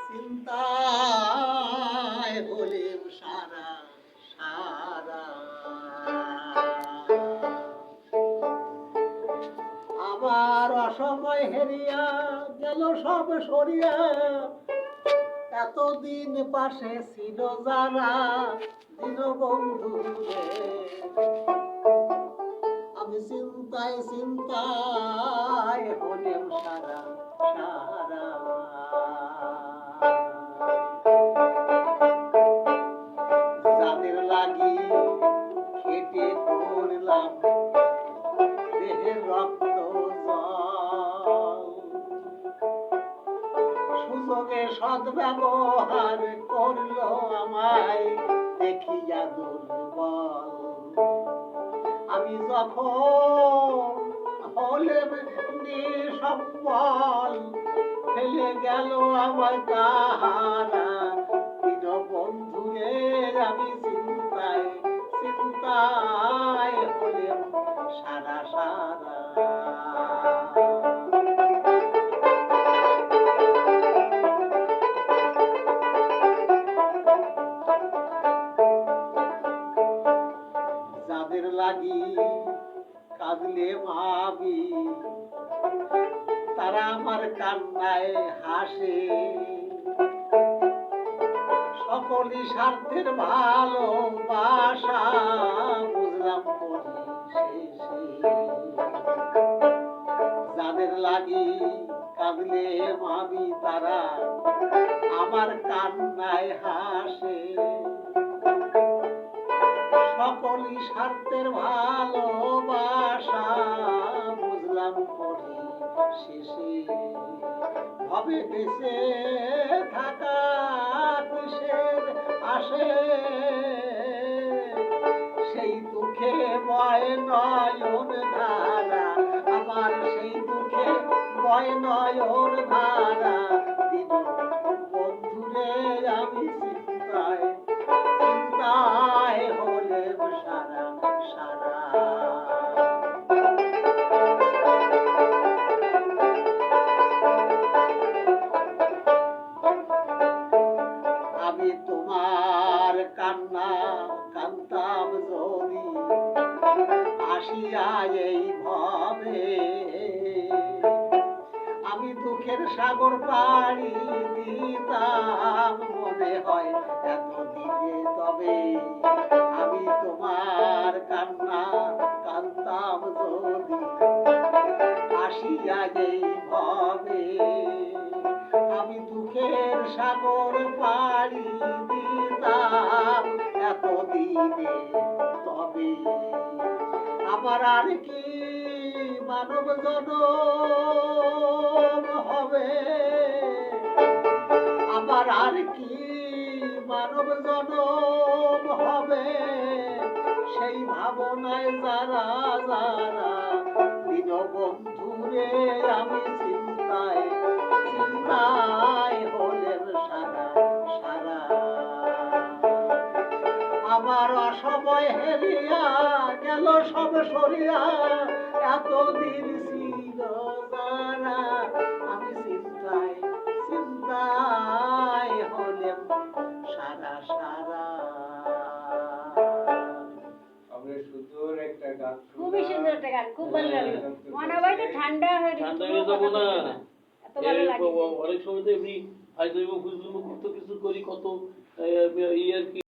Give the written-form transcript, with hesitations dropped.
চিন্তায় হলেম সারা সারা। আবার অসময় হেরিয়া গেল সব সরিয়া, এতদিন পাশে ছিল যারা দীনবন্ধু রে। আমি চিন্তায় চিন্তায় হলেম সারা সারা। যাদের লাগি খেটে করলাম দেহের রক্ত জল, সুযোগে সদ্ব্যবহার করলো আমায় দেখিয়া দুর্বল। আমি যখন হলেম নিঃসম্বল, ফেলে গেল আমায় তাহারা দীনবন্ধুরে। আমি চিন্তায় চিন্তায় হলেম সারা সারা। যাদের লাগি কাঁদলে ভাবি, তারা আমার কান্নায় হাসে। সকলই স্বার্থের ভালোবাসা বুঝলাম পরিশেষে। যাদের লাগি কাঁদলে ভাবি, তারা আমার কান্নায় হাসে। সকলই স্বার্থের ভালোবাসা বুঝলাম পরিশেষে। ভবে বেঁচে থাকা কিসের আসে, সেই দুঃখে বয় নয়ন ধারা। আমার সেই দুঃখে বয় নয়ন ধারা। দীনবন্ধুরে আমি চিন্তায় চিন্তায় হলেম সারা সারা। আমি তোমার কান্না কান্তাম যদি আসিয়া এই ভবে, আমি দুঃখের সাগর পাড়ি দিতাম মনে হয় এতদিনে তবে। আমি তোমার কান্না কান্তাম যদি আসিয়া এই ভবে, আমি দুঃখের সাগর পাড়ি দিতাম এতদিনে তবে। আমার আর কি মানব জনম হবে, আমার আর কি মানব জনম হবে, সেই ভাবনায় যারা যারা দীনবন্ধুরে। আমি চিন্তায় চিন্তায় হলেম সারা সারা। আমার অসময় হেরিয়া গেল সব সরিয়া, এতদিন ছিল যারা। আমি চিন্তায় চিন্তায় হলেম সারা সারা। সুন্দর একটা গান, খুবই সুন্দর একটা গান, খুব ভালো লাগলো। মনে হয় তো ঠান্ডা হয়ে যাবো না। এত ভালো লাগে। অনেক সময় তো এমনি হয়তো কিছু করি, কত ইয়ে আর কি।